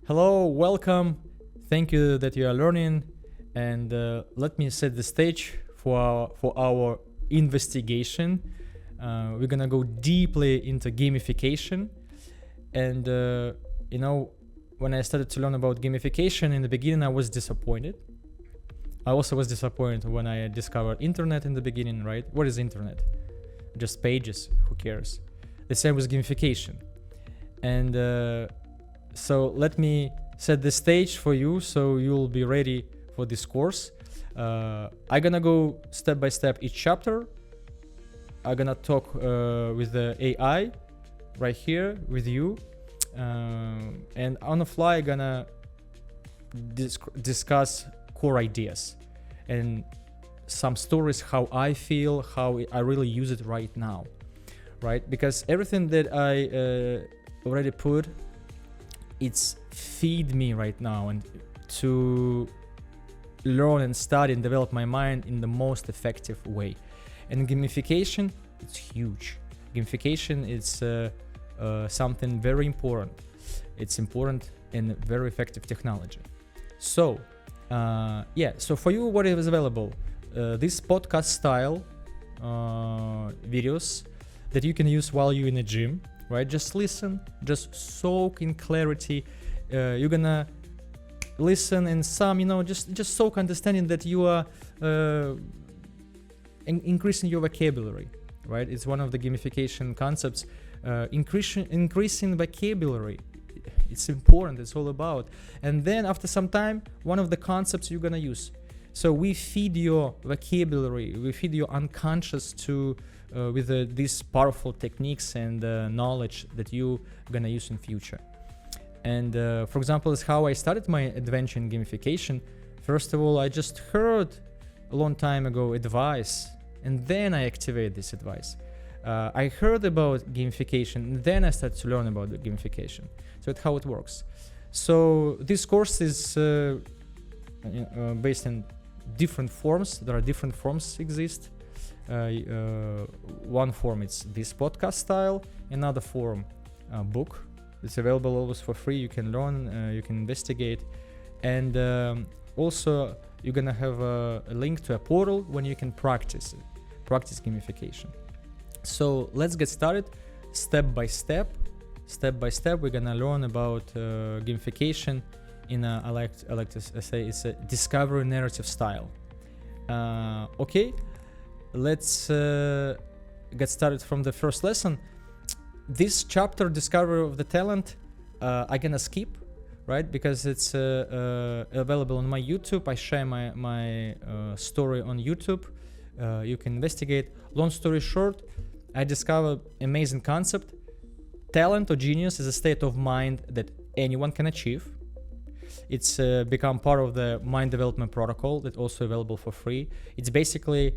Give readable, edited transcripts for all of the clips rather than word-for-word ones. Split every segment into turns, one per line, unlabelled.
Hello, welcome. Thank you that you are learning, and let me set the stage for our investigation. We're gonna go deeply into gamification, and when I started to learn about gamification in the beginning, I was disappointed. I also was disappointed when I discovered internet in the beginning. Right? What is internet? Just pages. Who cares? The same with gamification, and so let me set the stage for you so you'll be ready for this course. I'm gonna go step by step each chapter. I'm gonna talk with the AI right here with you, and on the fly I'm gonna discuss core ideas and some stories, how I feel, how I really use it right now, right? Because everything that I already put, it's feed me right now and to learn and study and develop my mind in the most effective way. And gamification, it's huge. Gamification is something very important. It's important and very effective technology. So so for you, what is available? This podcast style videos that you can use while you're in a gym, right? Just listen, just soak in clarity. You're gonna listen and just soak understanding that you are increasing your vocabulary, right? It's one of the gamification concepts. Increasing vocabulary, it's important. It's all about. And then after some time, one of the concepts you're gonna use. So we feed your vocabulary, we feed your unconscious to with these powerful techniques and knowledge that you're gonna use in future. And for example, is how I started my adventure in gamification. First of all, I just heard a long time ago advice, and then I activate this advice. I heard about gamification, and then I started to learn about the gamification. So that's how it works. So this course is based in different forms. There are different forms exist. One form is this podcast style, another form book. It's available always for free. You can learn, you can investigate, and also you're gonna have a link to a portal when you can practice gamification. So let's get started step by step. Step by step, we're gonna learn about gamification in I like to say it's a discovery narrative style. Okay, let's get started from the first lesson. This chapter, discovery of the talent, I'm gonna skip, right? Because it's available on my YouTube. I share my story on YouTube. You can investigate. Long story short, I discovered amazing concept. Talent or genius is a state of mind that anyone can achieve. It's become part of the mind development protocol that's also available for free. It's basically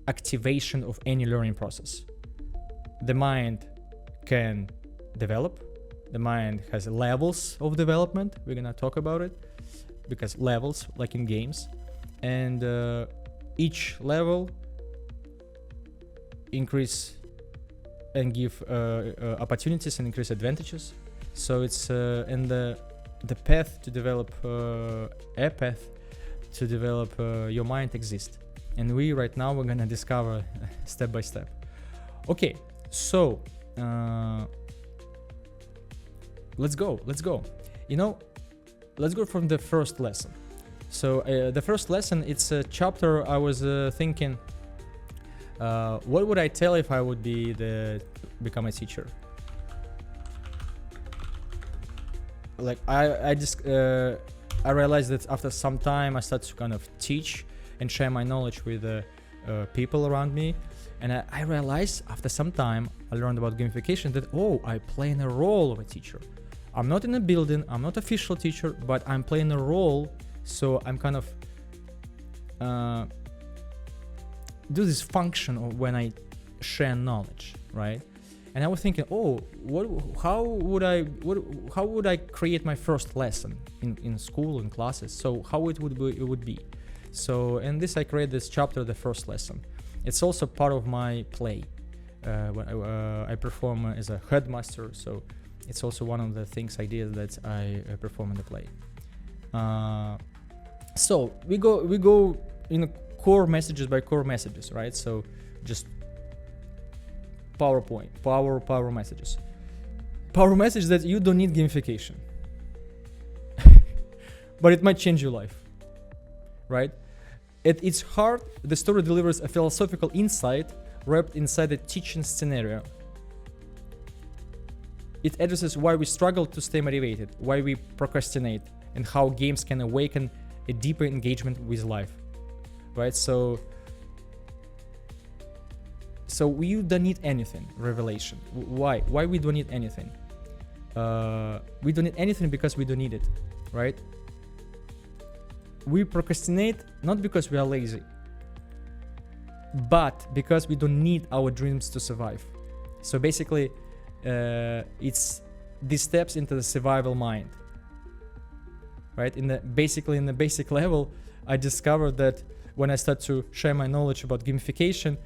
activation of any learning process. The mind can develop. The mind has levels of development. We're gonna talk about it because levels, like in games, and each level increase and give opportunities and increase advantages. So it's in the path to develop a path to develop your mind exists, and we right now we're gonna discover step by step. Okay, so let's go. Let's go from the first lesson. So the first lesson, it's a chapter. I was thinking, what would I tell if I would become a teacher? Like I realized that after some time I started to kind of teach and share my knowledge with people around me, and I realized after some time I learned about gamification that I play in a role of a teacher. I'm not in a building, I'm not official teacher, but I'm playing a role. So I'm kind of do this function of when I share knowledge, right? And I was thinking, how would I create my first lesson in school, in classes? So how it would be. So in this, I create this chapter, the first lesson. It's also part of my play. When I perform as a headmaster, so It's also one of the things, ideas that I perform in the play. So we go in core messages by core messages, right? So just PowerPoint, power messages. Power message that you don't need gamification, but it might change your life, right? At its heart, the story delivers a philosophical insight wrapped inside a teaching scenario. It addresses why we struggle to stay motivated, why we procrastinate, and how games can awaken a deeper engagement with life, right? So we don't need anything. Revelation. Why we don't need anything? We don't need anything because we don't need it, right? We procrastinate not because we are lazy, but because we don't need our dreams to survive. So basically, it's these steps into the survival mind, right? In the basic level, I discovered that when I start to share my knowledge about gamification,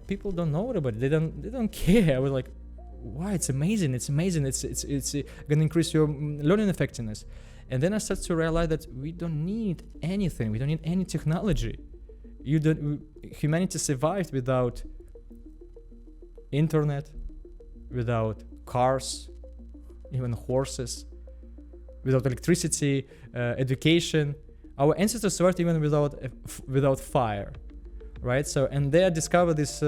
people don't know about it. They don't care. I was like, why? It's amazing. It's gonna increase your learning effectiveness. And then I start to realize that we don't need anything. We don't need any technology. Humanity survived without internet, without cars, even horses, without electricity, education. Our ancestors survived even without fire, right? So, and they discovered this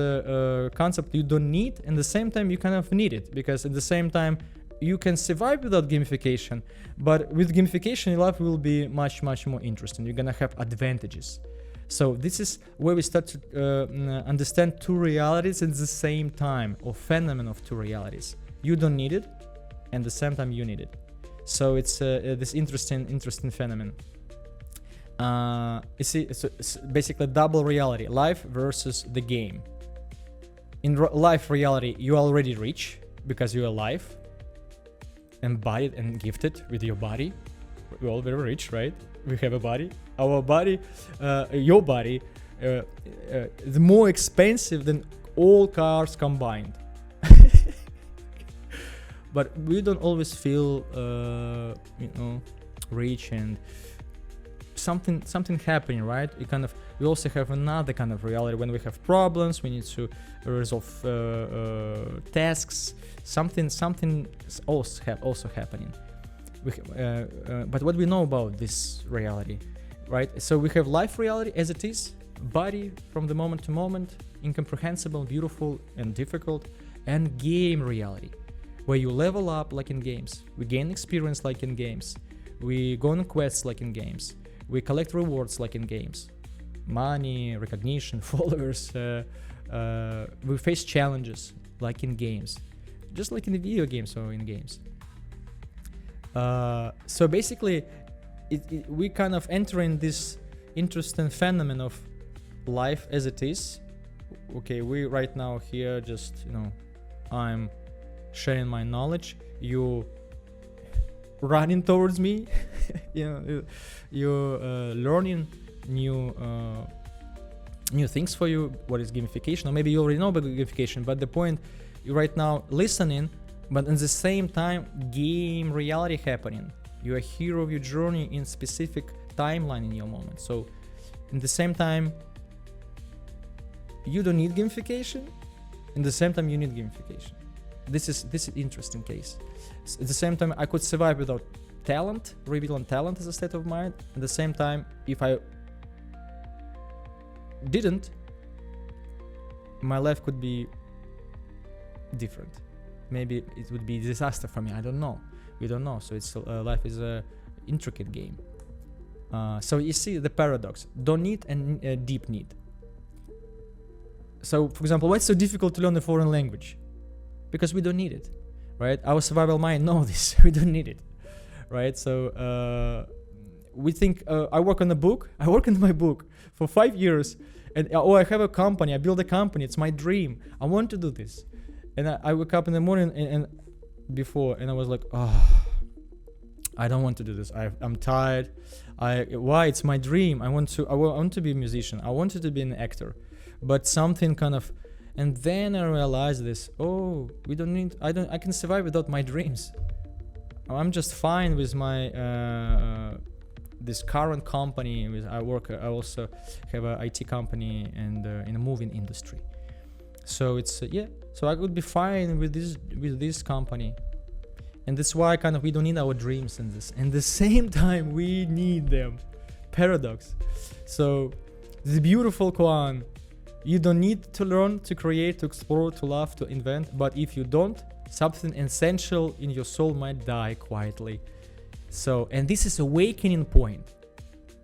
concept you don't need, and at the same time you kind of need it, because at the same time you can survive without gamification, but with gamification your life will be much more interesting. You're gonna have advantages. So this is where we start to understand two realities at the same time, or phenomenon of two realities. You don't need it, and at the same time you need it. So it's this interesting phenomenon. You see, it's basically double reality: life versus the game. In life reality, you are already rich because you're alive, embodied and gifted with your body. We're all very rich, right? We have a body. Our body, your body, is more expensive than all cars combined. But we don't always feel, rich, and something happening, right? We also have another kind of reality. When we have problems, we need to resolve tasks. Something also happening. But what we know about this reality, right? So we have life reality as it is, body from the moment to moment, incomprehensible, beautiful, and difficult, and game reality, where you level up like in games. We gain experience like in games. We go on quests like in games. We collect rewards like in games. Money, recognition, followers. We face challenges like in games. Just like in the video games or in games. So basically, we kind of enter in this interesting phenomenon of life as it is. Okay, we right now here just, I'm sharing my knowledge. You running towards me. You're learning new things for you. What is gamification? Or maybe you already know about gamification, but the point, you're right now listening, but at the same time, game reality happening. You're a hero of your journey in specific timeline in your moment. So, in the same time, you don't need gamification. In the same time, you need gamification. This is interesting case. At the same time, I could survive without talent, revealing talent as a state of mind. At the same time, if I didn't, my life could be different. Maybe it would be a disaster for me. I don't know. We don't know. So it's life is a intricate game. So you see the paradox: don't need and deep need. So, for example, why it's so difficult to learn a foreign language? Because we don't need it, right? Our survival mind knows this. We don't need it, right? So we think I work on a book. I work on my book for 5 years, and I have a company. I build a company. It's my dream. I want to do this. And I wake up in the morning and I was like, I don't want to do this. I'm tired. Why? It's my dream. I want to be a musician. I wanted to be an actor, but something kind of And then I realized this. Oh, I can survive without my dreams. I'm just fine with my this current company. I also have an IT company and in a moving industry. So it's so I could be fine with this company. And that's why kind of we don't need our dreams in this. And at the same time, we need them. Paradox. So this beautiful koan. You don't need to learn, to create, to explore, to love, to invent. But if you don't, something essential in your soul might die quietly. So, and this is awakening point.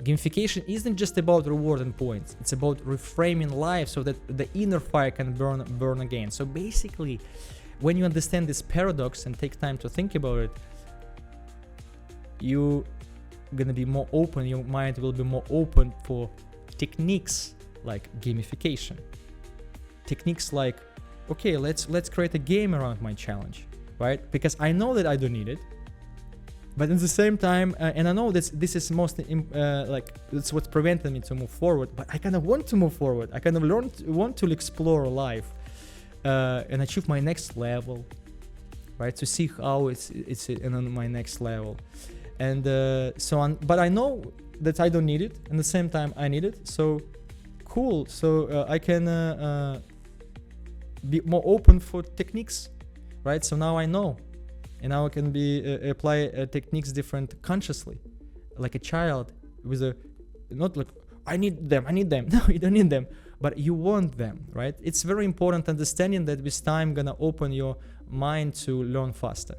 Gamification isn't just about reward and points. It's about reframing life so that the inner fire can burn again. So basically, when you understand this paradox and take time to think about it, you're gonna be more open. Your mind will be more open for techniques like gamification. Techniques like, okay, let's create a game around my challenge, right? Because I know that I don't need it, but at the same time, and I know this is mostly like it's what's preventing me to move forward. But I kind of want to move forward. I kind of want to explore life and achieve my next level, right? To see how it's on my next level, and so on. But I know that I don't need it, and at the same time I need it. So cool. So I can be more open for techniques, right? So now I know, and now I can apply techniques different consciously, like a child with a not like I need them. No, you don't need them, but you want them, right? It's very important understanding that with time gonna open your mind to learn faster.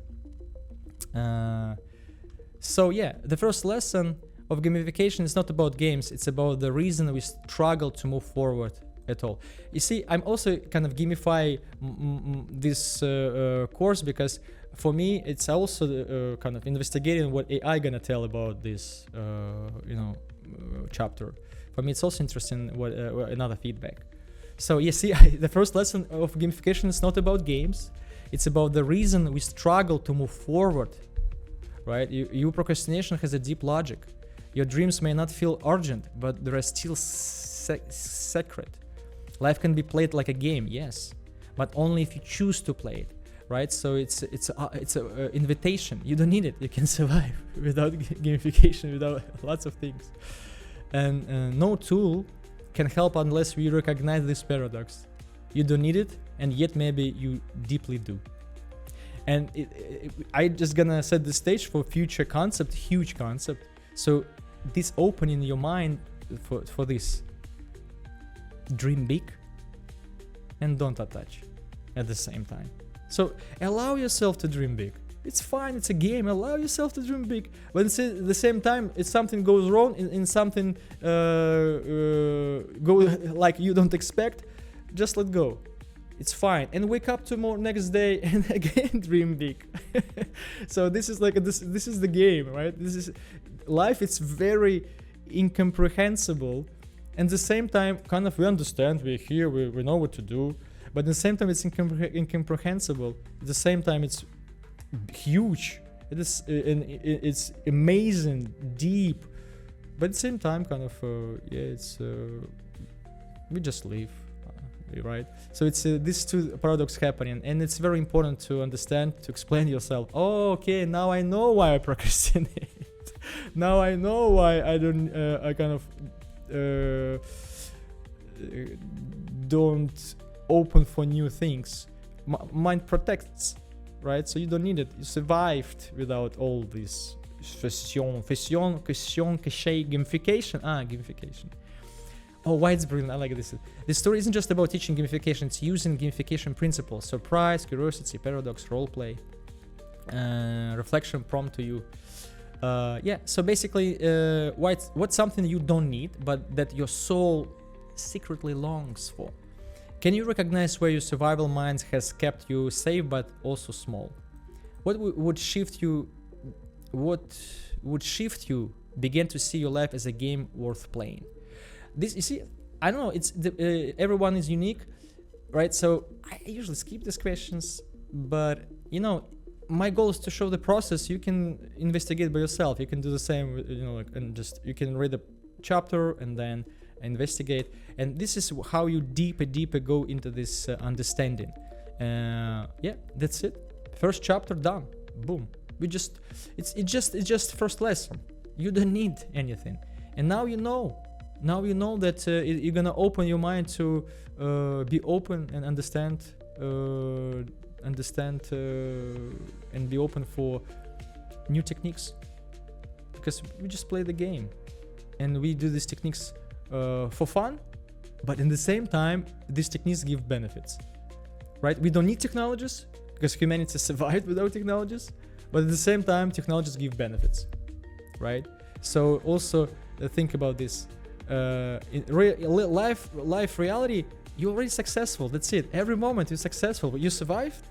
So yeah, the first lesson of gamification is not about games. It's about the reason we struggle to move forward at all. You see, I'm also kind of gamify this course because for me it's also kind of investigating what AI gonna tell about this chapter. For me it's also interesting what another feedback. So you see, the first lesson of gamification is not about games. It's about the reason we struggle to move forward, right? Your procrastination has a deep logic. Your dreams may not feel urgent, but they are still sacred. Life can be played like a game, yes, but only if you choose to play it, right? So it's an invitation. You don't need it. You can survive without gamification, without lots of things. And no tool can help unless we recognize this paradox. You don't need it, and yet maybe you deeply do. And I just gonna set the stage for future concept, huge concept. So this opening your mind for this. Dream big and don't attach at the same time. So allow yourself to dream big. It's fine, it's a game. Allow yourself to dream big. But at the same time, if something goes wrong, in something go like you don't expect, just let go. It's fine, and wake up tomorrow next day and again dream big. So this is like this is the game, right? This is life. It's very incomprehensible, and at the same time, kind of we understand, we're here, we know what to do, but at the same time it's incomprehensible. At the same time it's huge. It is it's amazing, deep, but at the same time kind of it's we just live. Right, so it's these two paradoxes happening, and it's very important to understand, to explain yourself. Oh, okay, now I know why I procrastinate. Now I know why I don't. I kind of don't open for new things. Mind protects, right? So you don't need it. You survived without all this gamification. Gamification. Oh, why it's brilliant. I like this. This story isn't just about teaching gamification, it's using gamification principles. Surprise, curiosity, paradox, roleplay, reflection prompt to you. So basically, what's something you don't need, but that your soul secretly longs for? Can you recognize where your survival mind has kept you safe, but also small? What would shift you begin to see your life as a game worth playing? This, you see, I don't know, it's everyone is unique, right? So I usually skip these questions, but my goal is to show the process. You can investigate by yourself. You can do the same, and just you can read a chapter and then investigate, and this is how you deeper go into this understanding. Yeah, that's it. First chapter done. Boom. It's just first lesson. You don't need anything, and now you know that you're gonna open your mind to be open and understand and be open for new techniques, because we just play the game and we do these techniques for fun, but in the same time these techniques give benefits, right? We don't need technologies because humanity survived without technologies, but at the same time technologies give benefits, right? So also think about this. In life reality, you're already successful. That's it. Every moment you're successful. You survived,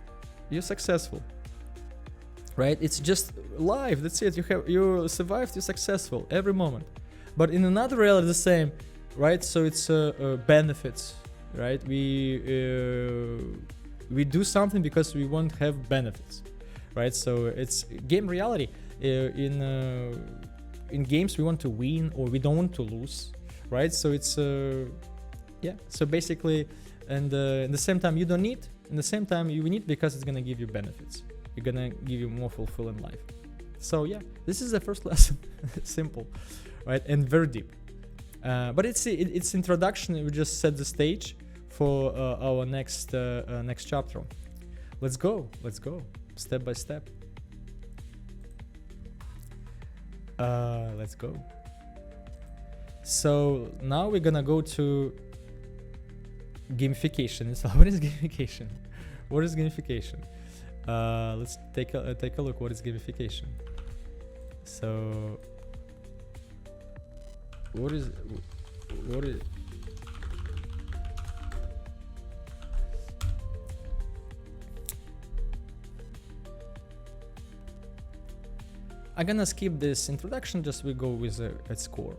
you're successful, right? It's just life. That's it. You survived, you're successful every moment. But in another reality, the same, right? So it's benefits, right? We do something because we want to have benefits, right? So it's game reality. In games we want to win or we don't want to lose, right? So it's yeah. So basically, and in the same time you don't need. In the same time you need because it's gonna give you benefits. It's gonna give you more fulfilling life. So yeah, this is the first lesson. Simple, right? And very deep. But it's introduction. We just set the stage for our next chapter. Let's go step by step. Let's go. So now we're gonna go to gamification. So what is gamification? What is gamification? Let's take a look. What is gamification? So what is I'm gonna skip this introduction, just we go with a score.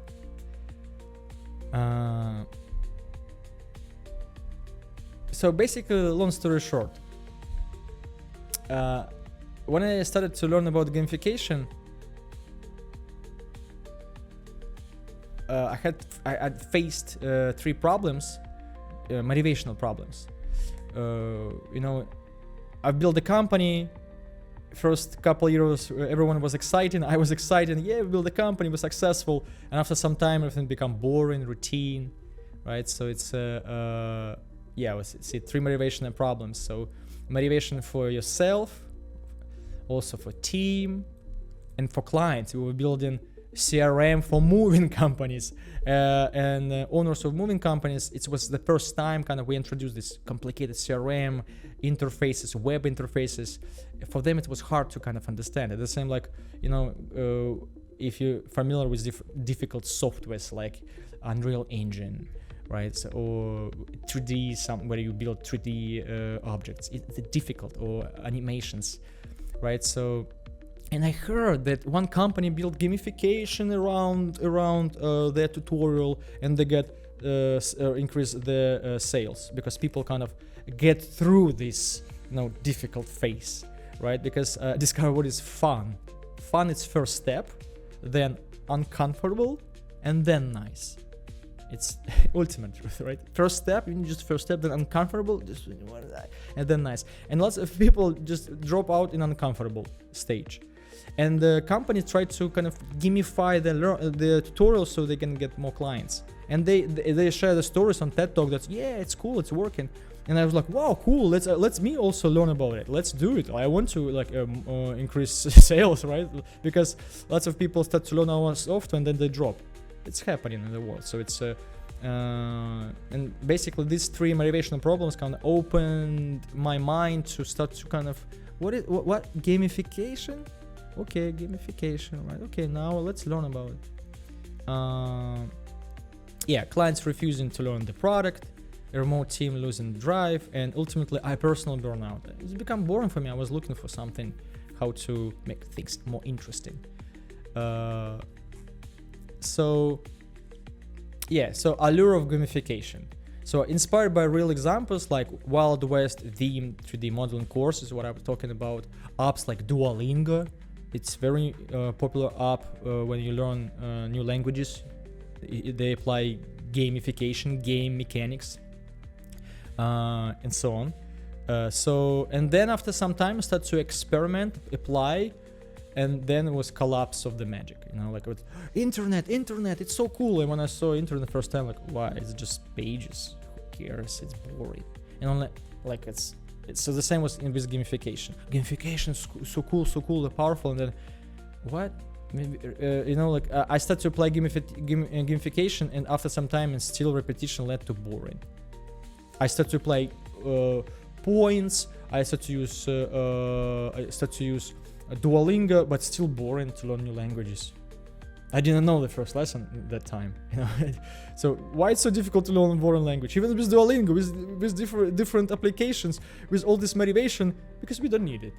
So basically, long story short, when I started to learn about gamification, I had faced 3 problems, motivational problems. I built a company. First couple years, everyone was excited. I was excited. Yeah, we built a company, we're successful. And after some time, everything become boring, routine, right? So it's 3 motivational problems. So motivation for yourself, also for team, and for clients. We were building CRM for moving companies and owners of moving companies. It was the first time kind of we introduced this complicated CRM interfaces, web interfaces. For them it was hard to kind of understand. At the same, like, if you're familiar with difficult softwares like Unreal Engine, right? So, or 3D, where you build 3D objects, it's difficult, or animations, right? So, and I heard that one company built gamification around their tutorial, and they get increase the sales because people kind of get through this difficult phase, right? Because discover what is fun. Fun is first step, then uncomfortable, and then nice. It's ultimate truth, right? First step, then uncomfortable, and then nice. And lots of people just drop out in uncomfortable stage. And the company tried to kind of gamify the tutorials so they can get more clients. And they share the stories on TED Talk that, yeah, it's cool, it's working. And I was like, wow, cool, let's me also learn about it. Let's do it. I want to increase sales, right? Because lots of people start to learn our software and then they drop. It's happening in the world. So it's and basically these 3 motivational problems kind of opened my mind to start to kind of what gamification? Okay, gamification, right? Okay, now let's learn about it. Clients refusing to learn the product, a remote team losing drive, and ultimately I personal burnout. It's become boring for me. I was looking for something, how to make things more interesting. So allure of gamification. So inspired by real examples like Wild West themed 3D modeling courses, what I was talking about, apps like Duolingo. It's very popular app when you learn new languages. They apply gamification, game mechanics, and so on. And then after some time I started to experiment, apply, and then it was collapse of the magic, like with internet, it's so cool. And when I saw internet first time, like, why? It's just pages, who cares, it's boring. And like it's so the same was with gamification is so cool and powerful. And then what, maybe I started to apply gamification, and after some time and still repetition led to boring. I started to apply points, I started to use Duolingo, but still boring to learn new languages. I didn't know the first lesson at that time, So why it's so difficult to learn a foreign language, even with Duolingo, with different applications, with all this motivation? Because we don't need it,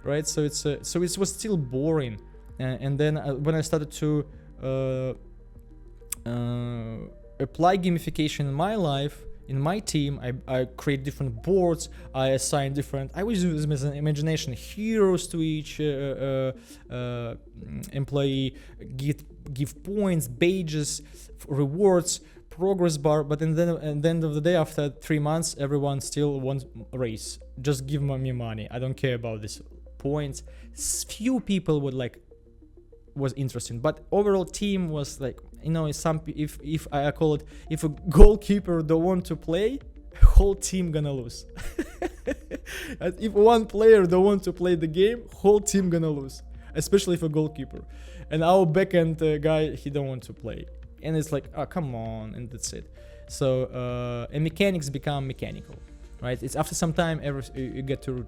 right? So it was still boring. And then when I started to apply gamification in my life, in my team, I create different boards, I assign different, I was using as an imagination heroes to each employee, give points, badges, rewards, progress bar. But at the end of the day, after 3 months, everyone still wants a raise. Just give me money, I don't care about this points. Few people was interesting, but overall team was like, if I call it, if a goalkeeper don't want to play, whole team gonna lose. If one player don't want to play the game, whole team gonna lose, especially if a goalkeeper. And our backend guy, he don't want to play, and it's like, oh, come on, and that's it. So and mechanics become mechanical, right? It's after some time you get to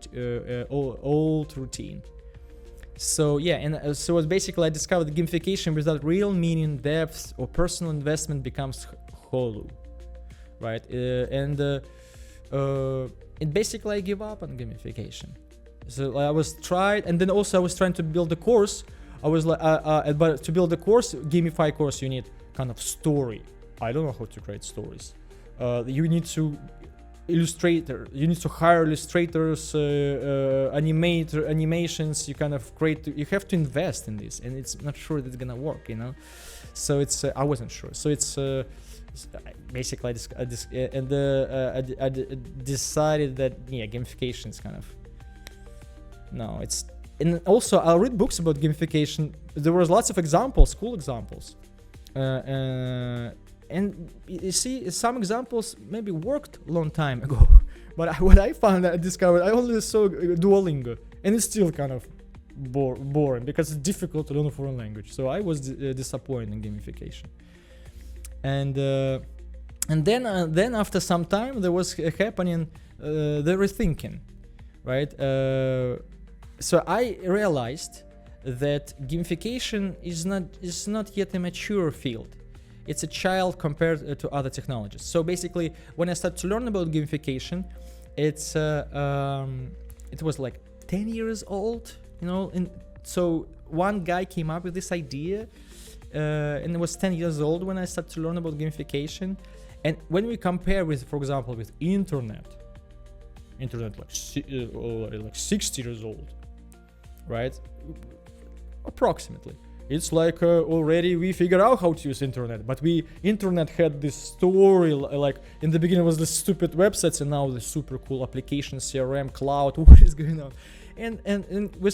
old routine. So yeah, and so basically I discovered that gamification without real meaning, depth, or personal investment becomes hollow, right? And basically I give up on gamification. So I was tried, and then also I was trying to build a course. I was like, but to build a course, gamify course, you need kind of story. I don't know how to create stories. You need to you need to hire illustrators, animations. You kind of you have to invest in this, and it's not sure that it's gonna work, So it's I wasn't sure. So it's basically I decided that gamification is kind of no. It's, and also I'll read books about gamification. There was lots of examples, cool examples. And you see, some examples maybe worked a long time ago, but what I found, I discovered, I only saw Duolingo, and it's still kind of boring because it's difficult to learn a foreign language. So I was disappointed in gamification. And then after some time, there was happening the rethinking, right? So I realized that gamification is not yet a mature field. It's a child compared to other technologies. So basically, when I started to learn about gamification, it was like 10 years old, and so one guy came up with this idea, and it was 10 years old when I started to learn about gamification. And when we compare with, for example, with internet like 60 years old, right? Approximately. It's like already we figured out how to use internet, but internet had this story, like in the beginning was the stupid websites, and now the super cool applications, CRM, cloud. What is going on? And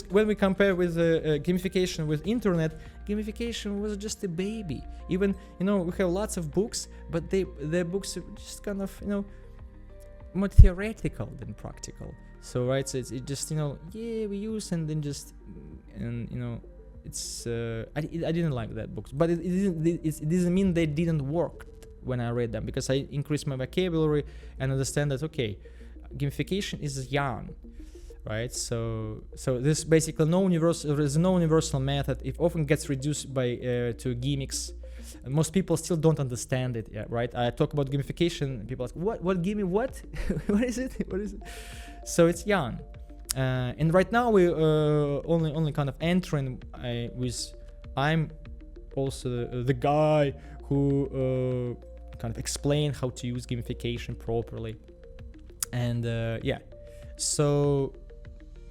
when we compare with gamification with internet, gamification was just a baby. Even we have lots of books, but their books are just kind of more theoretical than practical. So right, so it's just we use and then just it's I didn't like that books, but it doesn't mean they didn't work when I read them, because I increased my vocabulary and understand that gamification is young, right? So this basically there is no universal method. It often gets reduced by to gimmicks. Most people still don't understand it, right? I talk about gamification, people ask, what gimme, what what is it? So it's young. And right now we only kind of entering I'm also the guy who kind of explain how to use gamification properly. And so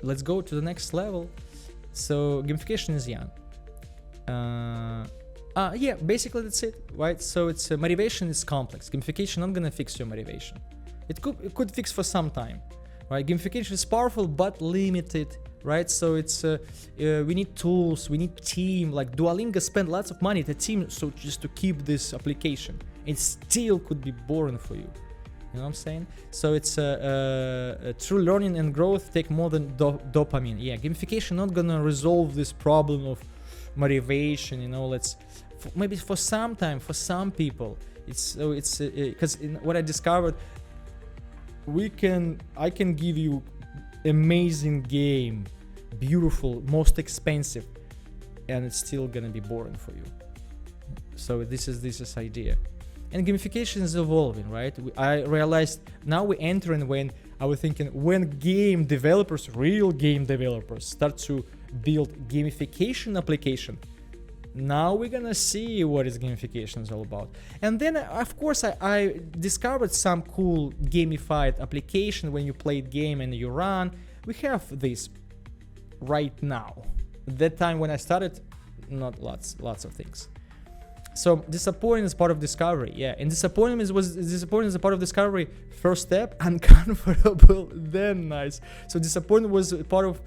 let's go to the next level. So gamification is young. Yeah, basically that's it, right? So it's motivation is complex. Gamification not gonna fix your motivation. It could fix for some time, right? Gamification is powerful but limited, right? So it's we need tools, we need team. Like Duolingo spend lots of money to team, so just to keep this application, it still could be boring for you. You know what I'm saying? So it's true learning and growth take more than dopamine. Yeah, gamification not gonna resolve this problem of motivation. You know, maybe for some time, for some people, it's because what I discovered, I can give you amazing game, beautiful, most expensive, and it's still gonna be boring for you. So this is idea. And gamification is evolving, right? I realized now we're entering when I was thinking when game developers, real game developers, start to build gamification application. Now we're gonna see what is gamification is all about. And then of course I discovered some cool gamified application when you play game and you run. We have this right now. That time when I started, not lots of things. So disappointment is part of discovery, yeah. And disappointment is a part of discovery. First step, uncomfortable, then nice. So disappointment was part of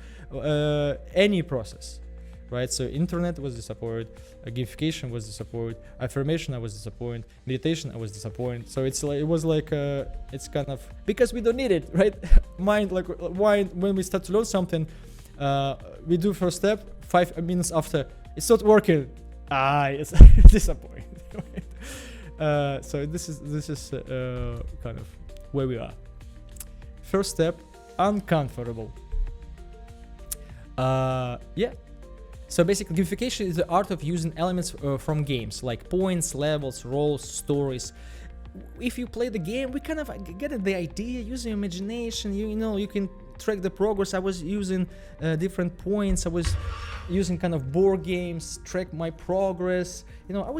any process, right? So internet was disappointed, gamification was disappointed, affirmation I was disappointed, meditation I was disappointed. So it's kind of because we don't need it, right? Mind when we start to learn something, we do first step, 5 minutes after it's not working. It's disappointing. Right? So this is kind of where we are. First step, uncomfortable. Yeah. So basically, gamification is the art of using elements from games like points, levels, roles, stories. If you play the game, we kind of get the idea. Using imagination, you know, you can track the progress. I was using different points. I was using kind of board games, track my progress. You know, I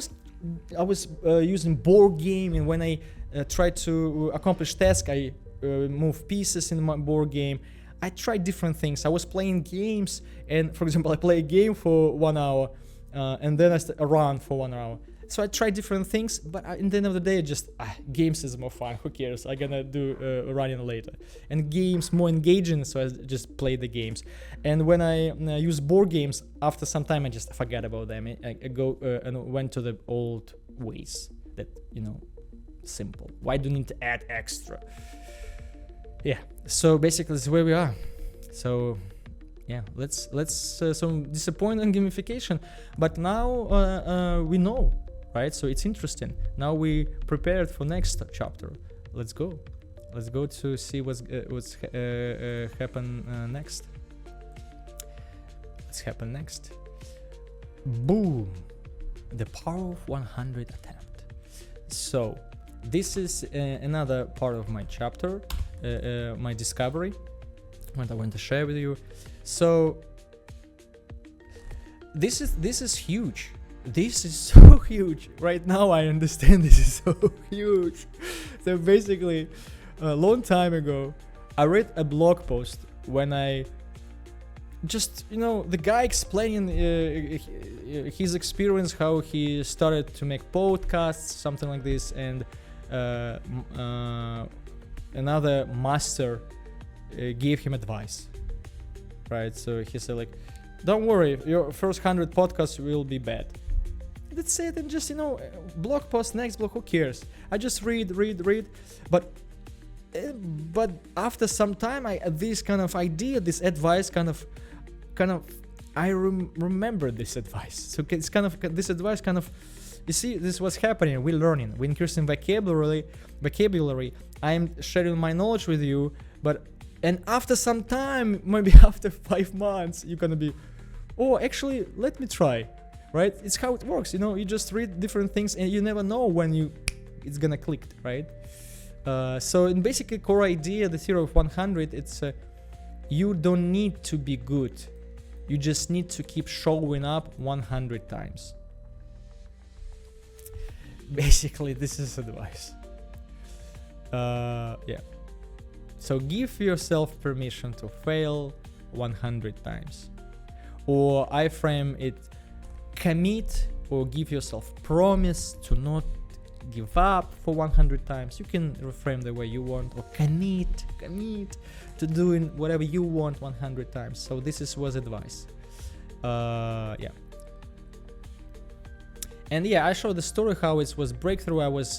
was using board game, and when I tried to accomplish task, I move pieces in my board game. I tried different things. I was playing games, and for example, I play a game for 1 hour, and then I run for 1 hour. So I tried different things, but in the end of the day, just games is more fun. Who cares? I'm gonna do running later. And games more engaging, so I just play the games. And when I use board games, after some time I just forgot about them. I go and went to the old ways that, you know, simple. Why do you need to add extra? Yeah. So basically, this is where we are. So yeah, let's some disappointing gamification, but now we know. Right, so it's interesting. Now we prepared for next chapter. Let's go to see what's happen next. What's happen next? Boom! The power of 100 attempt. So this is another part of my chapter, my discovery, what I want to share with you. So this is huge. This is so huge. Right now I understand this is so huge. So basically, a long time ago, I read a blog post when I just, you know, the guy explaining his experience, how he started to make podcasts, something like this, and another master gave him advice, right? So he said, like, don't worry, your first 100 podcasts will be bad. That's it, and just, you know, blog post, next blog, who cares? I just read, but after some time, this kind of idea, this advice, I remember this advice. So it's kind of this advice, kind of, you see, this was happening. We're learning, we're increasing vocabulary. I'm sharing my knowledge with you, and after some time, maybe after 5 months, you're gonna be, oh, actually, let me try. Right? It's how it works, you know. You just read different things, and you never know when it's gonna click, right? So in basically core idea, the theory of 100, it's you don't need to be good. You just need to keep showing up 100 times. Basically, this is advice. Yeah. So give yourself permission to fail 100 times. Or I frame it, commit or give yourself promise to not give up for 100 times. You can reframe the way you want, or commit to doing whatever you want 100 times. So this was advice. Yeah. And yeah, I showed the story how it was breakthrough. I was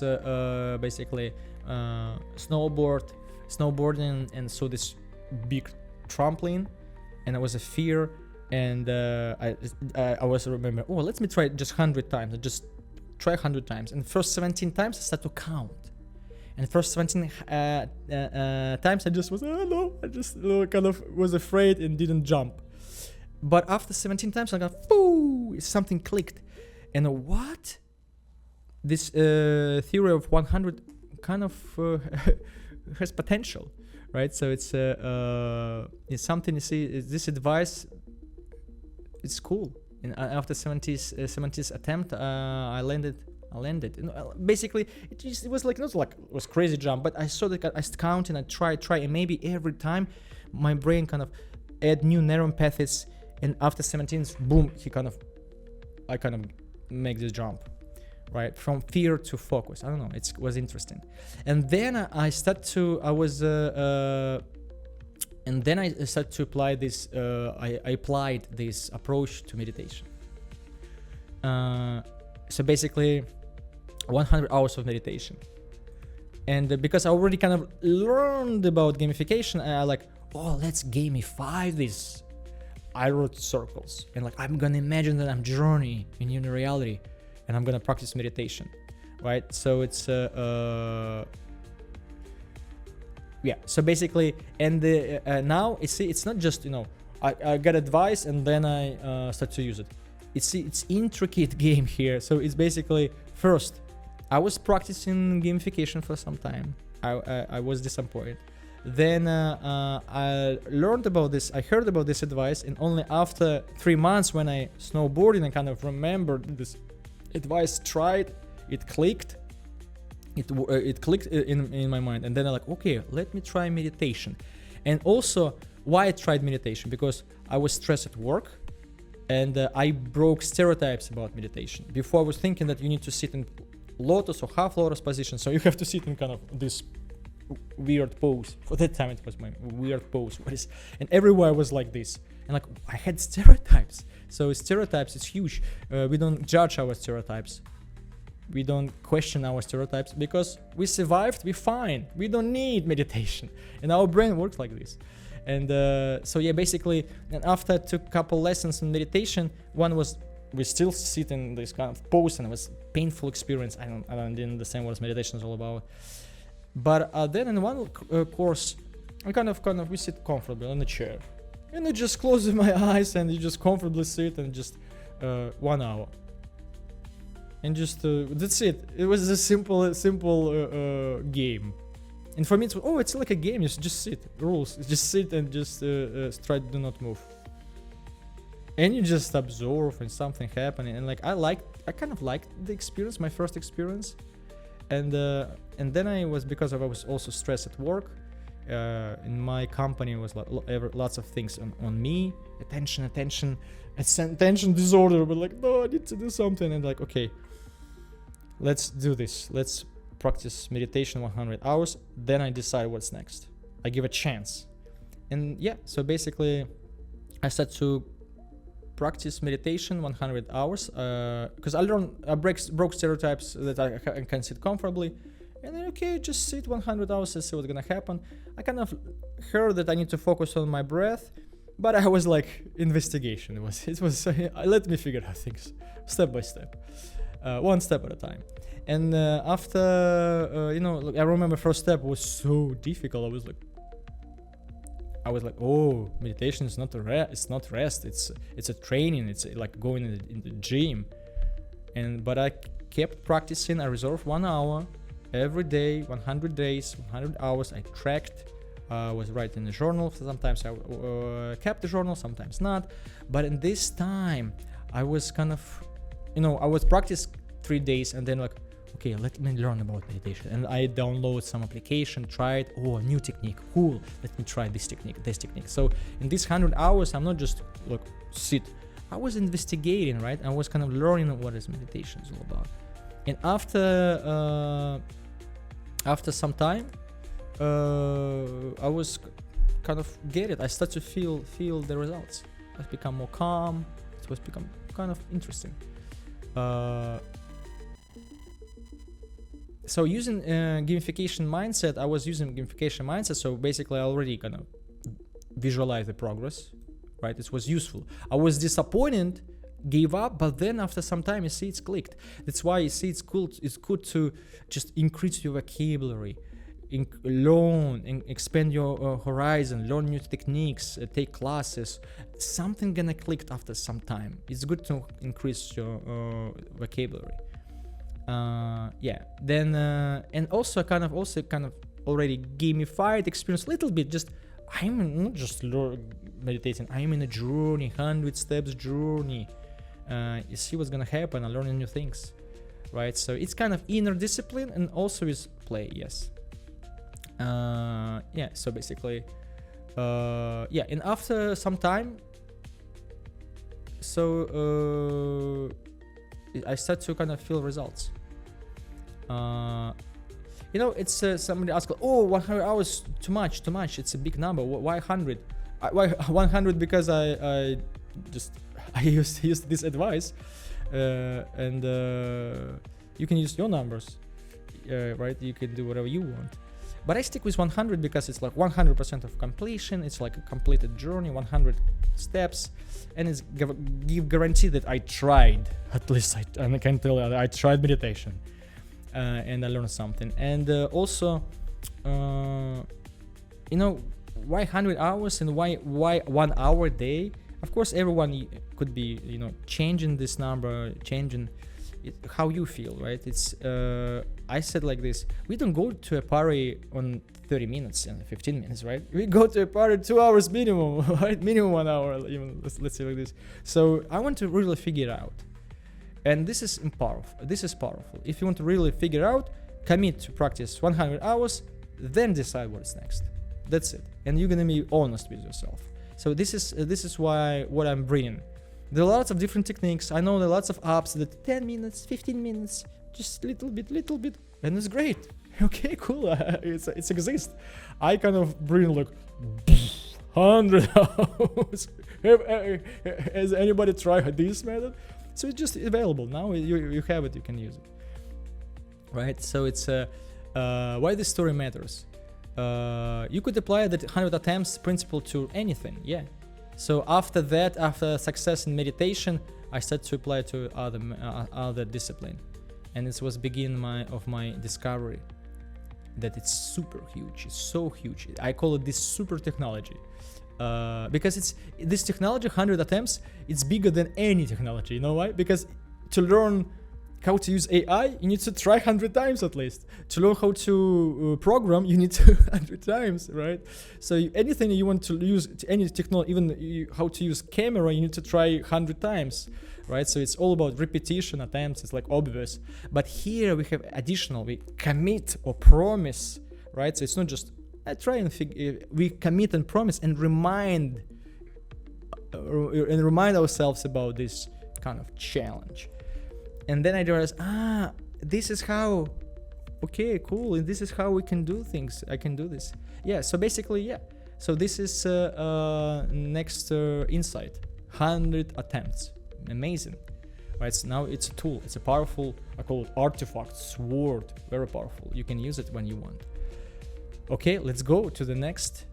basically snowboarding and saw this big trampoline, and it was a fear. And I was remember, oh, let me try it just 100 times. I just try 100 times. And first 17 times I started to count. And first 17 times I just was, oh no, I just kind of was afraid and didn't jump. But after 17 times I got, boo, something clicked. And what? This theory of 100 kind of has potential, right? So it's something, you see, this advice, it's cool. And after 70th attempt, I landed. Basically, it was like, not like it was crazy jump, but I saw that I count and I try, and maybe every time my brain kind of add new neuron paths, and after 17th, boom, I kind of make this jump, right? From fear to focus. I don't know. It was interesting. And then I started to apply this. I applied this approach to meditation. So basically, 100 hours of meditation. And because I already kind of learned about gamification, I like, oh, let's gamify this. I wrote circles, and like I'm gonna imagine that I'm journeying in new reality, and I'm gonna practice meditation, right? So it's yeah. So basically, and now it's not just, I got advice and then I start to use it. It's intricate game here. So it's basically, first I was practicing gamification for some time. I was disappointed. Then I learned about this. I heard about this advice, and only after 3 months, when I snowboarded, I kind of remembered this advice. Tried, it clicked. It clicked in my mind, and then I like, okay, let me try meditation. And also, why I tried meditation, because I was stressed at work, and I broke stereotypes about meditation. Before I was thinking that you need to sit in lotus or half lotus position, so you have to sit in kind of this weird pose. For that time it was my weird pose. And everywhere I was like this, and like I had stereotypes. So stereotypes is huge. We don't judge our stereotypes, we don't question our stereotypes, because we survived, we're fine, we don't need meditation, and our brain works like this. And so yeah, basically, and after I took a couple lessons in meditation, one was we still sit in this kind of pose, and it was painful experience. I didn't understand what meditation is all about. But then in one course, we kind of we sit comfortably on a chair, and I just close my eyes, and you just comfortably sit, and just 1 hour, and just that's it. It was a simple game, and for me it's like a game. You just sit, rules, just sit and just try to do not move, and you just observe, and something happening, and like I kind of liked the experience, my first experience. And then I was, because I was also stressed at work. In my company was lots of things on me, attention disorder, but like, no, I need to do something. And like, okay, let's do this. Let's practice meditation 100 hours. Then I decide what's next. I give a chance. And yeah, so basically I started to practice meditation 100 hours because I broke stereotypes that I can sit comfortably, and then okay, just sit 100 hours and see what's gonna happen. I kind of heard that I need to focus on my breath, but I was like, investigation. It was let me figure out things step by step, one step at a time. And after I remember first step was so difficult. I was like, oh, meditation is not it's not rest. It's a training. It's like going in the gym. But I kept practicing. I reserved 1 hour every day, 100 days, 100 hours. I tracked. I was writing a journal. Sometimes I kept the journal, sometimes not. But in this time, I was kind of, I was practice 3 days, and then like, okay, let me learn about meditation. And I download some application, tried, oh, new technique, cool. Let me try this technique. So in these 100 hours, I'm not just sit. I was investigating, right? I was kind of learning what is meditation is all about. And after some time, I was kind of get it. I start to feel the results. I become more calm. It was become kind of interesting. So using gamification mindset, I was using gamification mindset. So basically, I already kind of visualize the progress, right? It was useful. I was disappointed, gave up, but then after some time, you see it's clicked. That's why you see it's cool. It's good to just increase your vocabulary, learn and expand your horizon, learn new techniques, take classes. Something gonna click after some time. It's good to increase your vocabulary. Then and also kind of already gamified experience a little bit. Just I'm not just meditating. I'm in a journey, 100 steps journey. You see what's gonna happen. I'm learning new things, right? So it's kind of inner discipline and also is play. Yes. So basically, and after some time, I start to kind of feel results. It's somebody asked, 100 hours too much. It's a big number. Why 100? Why 100? Because I used this advice, and you can use your numbers, right? You can do whatever you want. But I stick with 100 because it's like 100% of completion. It's like a completed journey, 100 steps, and it's give guarantee that I tried. At least I can tell you I tried meditation, and I learned something. And also, why 100 hours and why 1 hour a day? Of course, everyone could be changing this number, changing how you feel, right? It's I said like this: we don't go to a party on 30 minutes and 15 minutes, right? We go to a party 2 hours minimum, right? Minimum 1 hour, even let's say like this. So I want to really figure it out, and this is powerful. If you want to really figure out, commit to practice 100 hours, then decide what's next. That's it, and you're gonna be honest with yourself. So this is why what I'm bringing. There are lots of different techniques. I know there are lots of apps that 10 minutes, 15 minutes, just little bit, and it's great. Okay, cool. It exists. I kind of bring like 100 hours. Has anybody tried this method? So it's just available now. You have it. You can use it. Right. So it's why this story matters. You could apply the 100 attempts principle to anything. Yeah. So after success in meditation, I started to apply to other discipline, and it was beginning of my discovery that it's super huge. It's so huge. I call it this super technology, because this technology, 100 attempts, it's bigger than any technology. You know why? Because to learn how to use AI, you need to try 100 times at least. To learn how to program, you need to 100 times, right? So anything you want to use, any technology, even how to use camera, you need to try 100 times, right? So it's all about repetition, attempts. It's like obvious. But here we have additional, we commit or promise, right? So it's not just I try and we commit and promise and remind ourselves about this kind of challenge. And then I realized, this is how, okay, cool. And this is how we can do things. I can do this. Yeah. So basically, yeah. So this is next insight, 100 attempts. Amazing. Right. So now it's a tool. It's a powerful, I call it artifact, sword, very powerful. You can use it when you want. Okay. Let's go to the next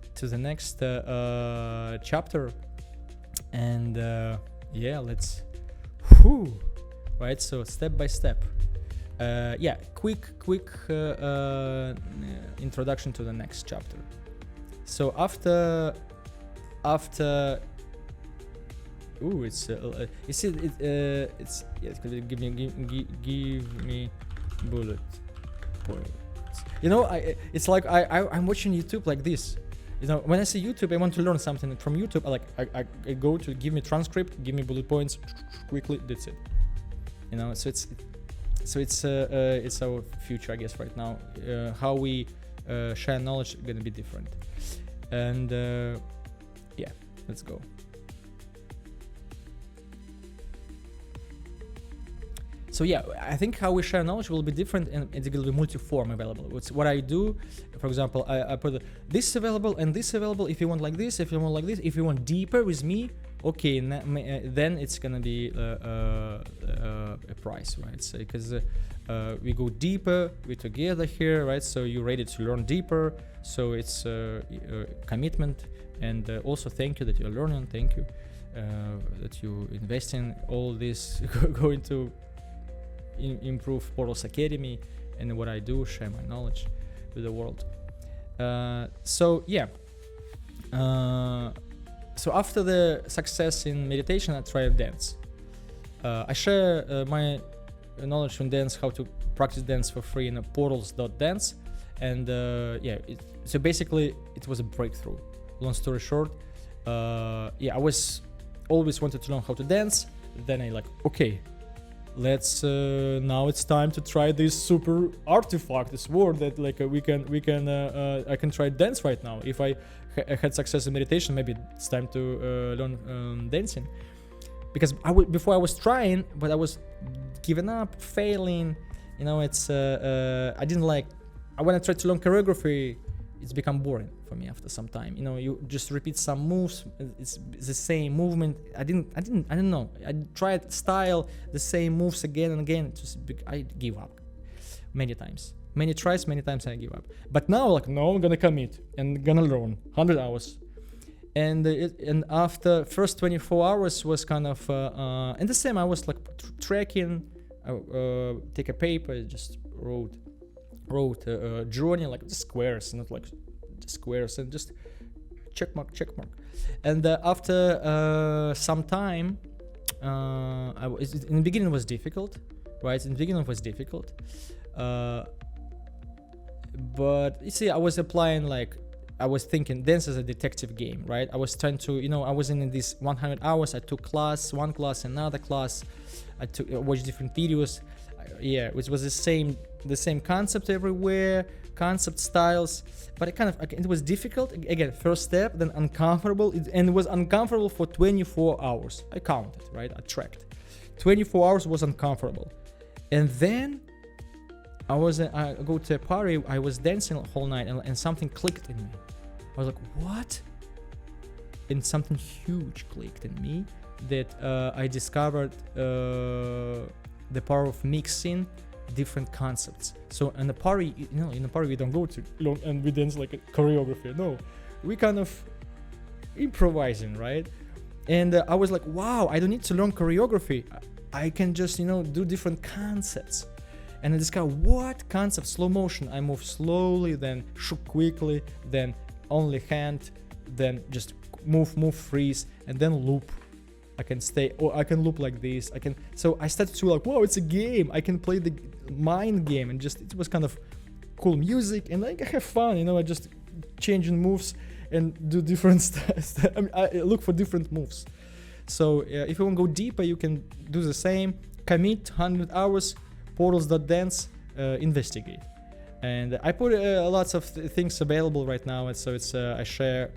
chapter. And let's, right, so step by step. Quick introduction to the next chapter. So after it's give me bullet points. It's like I'm watching YouTube like this. When I say YouTube, I want to learn something from YouTube. I go to give me transcript, give me bullet points quickly. That's it. It's our future, I guess, right now. How we share knowledge is gonna be different. And let's go. So yeah, I think how we share knowledge will be different, and it will be multi-form available. It's what I do. For example, I put this available and this available. If you want like this, if you want like this, if you want deeper with me, okay, then it's gonna be a price, right? So because we go deeper, we're together here, right? So you're ready to learn deeper. So it's commitment, and also thank you that you're learning. Thank you that you invest in all this going to improve Portals Academy and what I do, share my knowledge with the world. So yeah. So after the success in meditation, I tried dance. I share my knowledge on dance, how to practice dance for free in portals.dance. And yeah, so basically it was a breakthrough. Long story short, yeah, I was always wanted to learn how to dance. Then I like, okay, let's now it's time to try this super artifact, this word that like I can try dance right now. If I had success in meditation, maybe it's time to learn dancing, because before I was trying, but I was giving up, failing, you know. It's I didn't like, when I tried to learn choreography, it's become boring for me after some time. You know, you just repeat some moves, it's the same movement. I don't know. I tried style, the same moves again and again. I give up many times. Many tries, many times I give up. But now, like, no, I'm gonna commit and gonna learn 100 hours. And after first 24 hours was kind of and the same. I was like tracking. Take a paper, just wrote a journey, like the squares, not like the squares, and just check mark. And after some time, in the beginning it was difficult, right? In the beginning it was difficult, but you see, I was applying, like, I was thinking dance is a detective game, right? I was trying to, you know, I was in these 100 hours. I took one class, another class. I watched different videos. Yeah, which was the same concept everywhere, concept styles, but it was difficult. Again, first step, then uncomfortable, and it was uncomfortable for 24 hours. I counted, right? I tracked. 24 hours was uncomfortable, and then I go to a party. I was dancing the whole night, and something clicked in me. I was like, what? And something huge clicked in me, that I discovered the power of mixing different concepts. So in a party, you know, we don't go to long and we dance like a choreography. No, we kind of improvising, right? And I was like, wow, I don't need to learn choreography. I can just, you know, do different concepts. And I discovered what concept? Slow motion. I move slowly, then shoot quickly, then only hand, then just move, freeze, and then loop. I can stay, or I can loop like this. So I started to like, whoa, it's a game. I can play the mind game, and just, it was kind of cool music, and like I have fun, you know. I just changing moves and do different I mean, I look for different moves. So if you want to go deeper, you can do the same. Commit 100 hours, portals.dance, investigate. And I put lots of things available right now, and so it's I share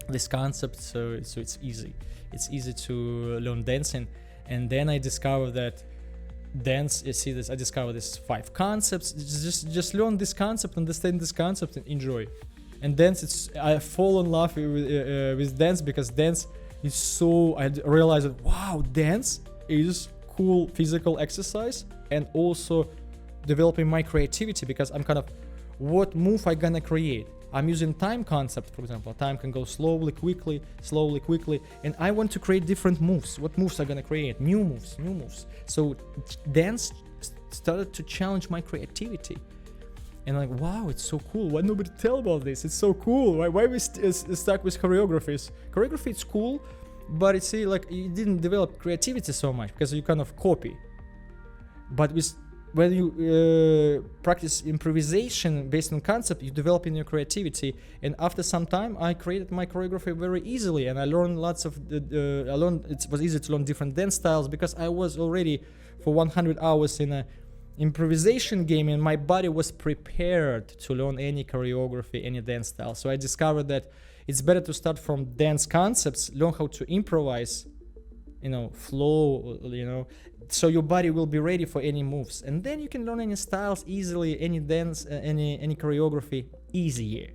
this concept, so it's easy. It's easy to learn dancing. And then I discovered that dance, you see this, I discovered these 5 concepts. Just learn this concept, understand this concept, and enjoy. And dance, I fall in love with dance, because dance is so, I realized that, wow, dance is cool physical exercise, and also developing my creativity, because I'm kind of, what move I gonna create? I'm using time concept, for example. Time can go slowly, quickly, and I want to create different moves. What moves are gonna create? New moves. So dance started to challenge my creativity, and I'm like, wow, it's so cool. Why nobody tell about this? It's so cool. Why we stuck with choreographies? Choreography, it's cool, but it's like you didn't develop creativity so much, because you kind of copy. But when you practice improvisation based on concept, you develop in your creativity. And after some time, I created my choreography very easily, and I learned lots of. It was easy to learn different dance styles, because I was already for 100 hours in a improvisation game, and my body was prepared to learn any choreography, any dance style. So I discovered that it's better to start from dance concepts, learn how to improvise, you know, flow, you know, so your body will be ready for any moves, and then you can learn any styles easily, any dance, any choreography easier.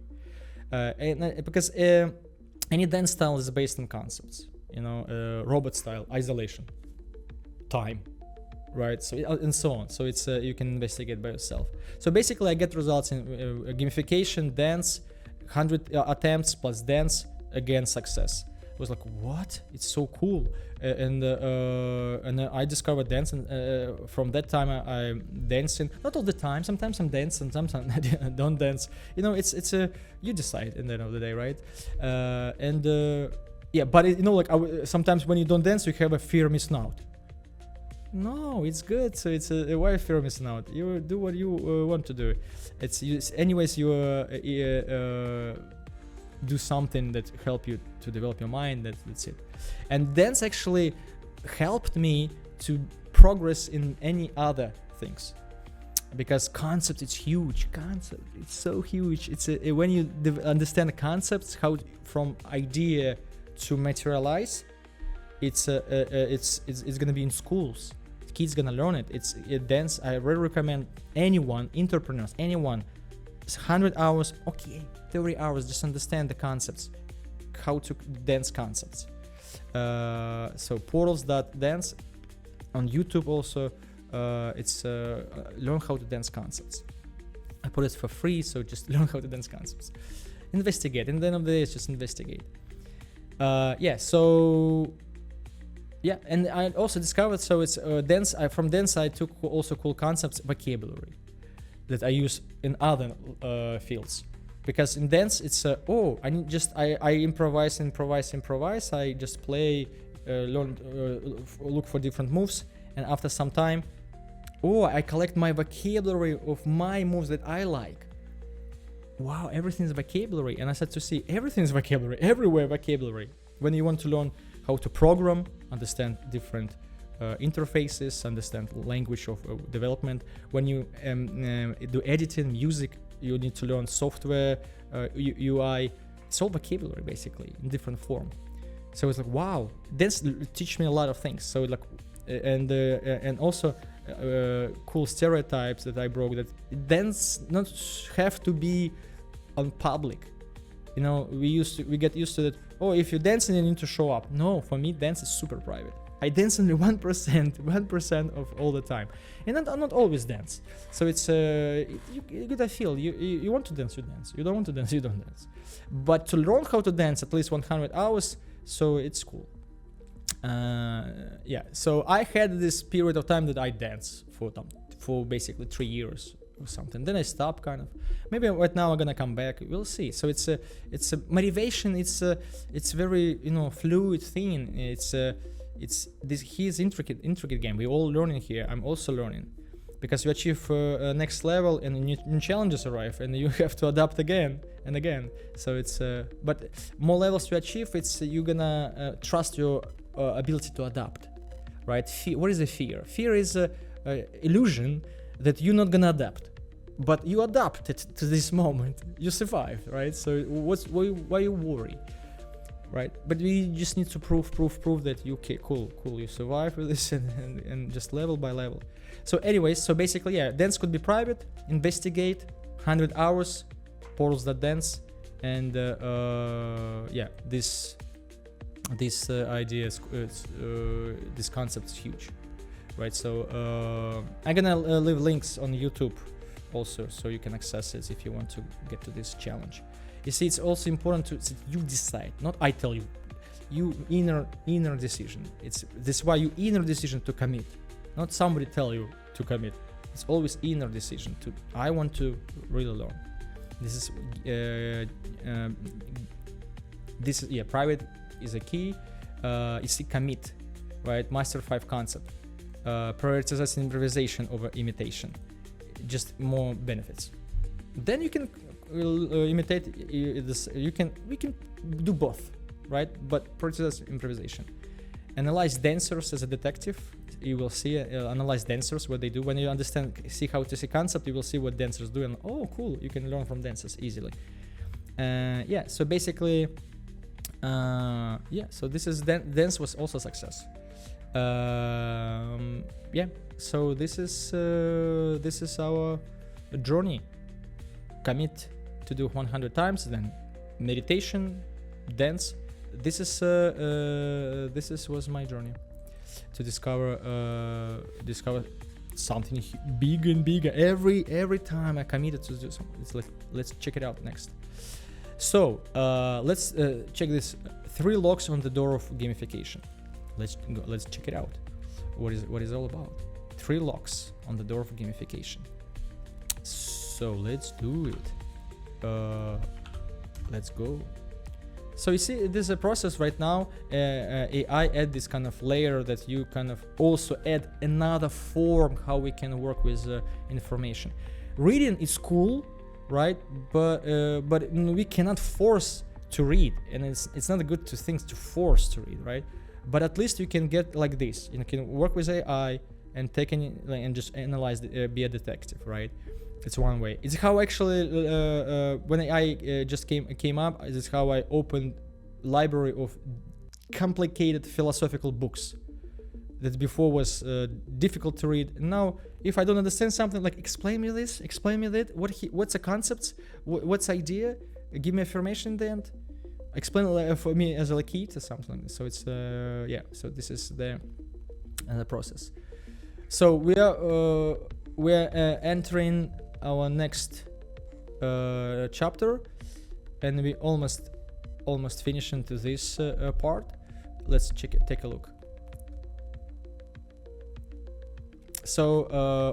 Because any dance style is based on concepts, robot style, isolation, time, right? So and so on. So it's you can investigate by yourself. So basically, I get results in gamification, dance, 100 attempts plus dance, again success. I was like, what? It's so cool. And I discovered dance, and from that time I'm dancing. Not all the time. Sometimes I'm dancing, sometimes I don't dance. It's you decide in the end of the day, right? But sometimes when you don't dance, you have a fear of missing out. No, it's good. So it's why fear of missing out? You do what you want to do. You do something that help you to develop your mind. That's it. And dance actually helped me to progress in any other things, because concept is huge. Concept, it's so huge. It's when you understand the concepts, how from idea to materialize, it's gonna be in schools. Kids gonna learn it. It's dance. I really recommend anyone, entrepreneurs, anyone. It's 100 hours, okay, 30 hours, just understand the concepts, how to dance concepts. So portals.dance on YouTube also, it's learn how to dance concepts. I put it for free, so just learn how to dance concepts. Investigate. In the end of the day, it's just investigate. And I also discovered, so it's dance. From dance, I took also cool concepts, vocabulary that I use in other fields, because in dance it's I improvise. I just play, learn, look for different moves, and after some time, I collect my vocabulary of my moves that I like. Wow, everything's vocabulary, and I started to see everything's vocabulary, everywhere vocabulary. When you want to learn how to program, understand different interfaces, understand language of development. When you do editing, music, you need to learn software, UI. It's all vocabulary basically in different form. So it's like, wow, dance teach me a lot of things. So like, and also cool stereotypes that I broke, that dance not have to be on public. We get used to that. Oh, if you're dancing, you need to show up. No, for me, dance is super private. I dance only 1% of all the time, and I not always dance. So it's you get a feel. You want to dance, you dance. You don't want to dance, you don't dance. But to learn how to dance at least 100 hours, so it's cool. So I had this period of time that I dance for basically 3 years or something. Then I stopped kind of. Maybe right now I'm gonna come back. We'll see. So it's a motivation. It's very fluid thing. Here's intricate game. We're all learning here. I'm also learning, because you achieve next level and new challenges arrive, and you have to adapt again and again. So it's but more levels you achieve, it's you're gonna trust your ability to adapt, right? What is a fear? Fear is a illusion that you're not gonna adapt, but you adapted to this moment. You survive, right? So why you worry? Right, but we just need to prove that you cool, you survive with this, and just level by level. So anyways, so basically, dance could be private. Investigate, 100 hours, portals.dance, and this idea is this concept is huge, right? So I'm gonna leave links on YouTube also, so you can access it if you want to get to this challenge. You see, it's also important to you decide, not I tell you. You inner decision. This is why you inner decision to commit, not somebody tell you to commit. It's always inner decision to I want to really learn. This is private is a key. You see, commit, right? Master 5 concept. Prioritize improvisation over imitation. Just more benefits. Then you can imitate this. We can do both, right? But prioritize improvisation. Analyze dancers as a detective. You will see analyze dancers, what they do. When you see how to see concept, you will see what dancers do, and cool, you can learn from dancers easily. So basically, so this is dance was also success. Yeah, so this is our journey. Commit to do 100 times, then meditation, dance. This was my journey to discover something bigger and bigger. Every time I committed to do something, it's like, let's check it out next. So let's check this 3 locks on the door of gamification. Let's check it out. What is all about? 3 locks on the door of gamification. So let's do it. Let's go. So you see, there's a process right now. AI add this kind of layer that you kind of also add another form how we can work with information. Reading is cool, right? But we cannot force to read, and it's not good to things to force to read, right? But at least you can get like this. You can work with AI and take and just analyze, be a detective, right? It's one way. It's how actually when AI just came up, this is how I opened library of complicated philosophical books that before was difficult to read. Now, if I don't understand something, like explain me this, explain me that, what's the concepts, what's the idea, give me information in the end, explain for me as a key to something. So it's yeah. So this is the process. So we are entering our next chapter, and we almost finish into this part. Let's take a look. So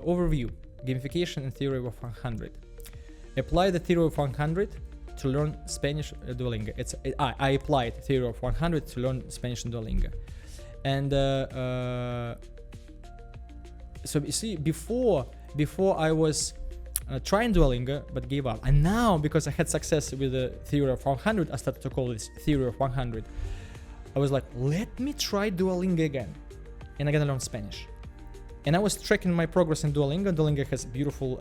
overview: gamification and theory of 100. Apply the theory of 100 to learn Spanish Duolingo. I applied theory of 100 to learn Spanish Duolingo, and so you see, before I was trying Duolingo but gave up, and now because I had success with the theory of 100, I started to call this theory of 100. I was like, let me try Duolingo again, and I'm gonna learn Spanish. And I was tracking my progress in Duolingo. Duolingo has beautiful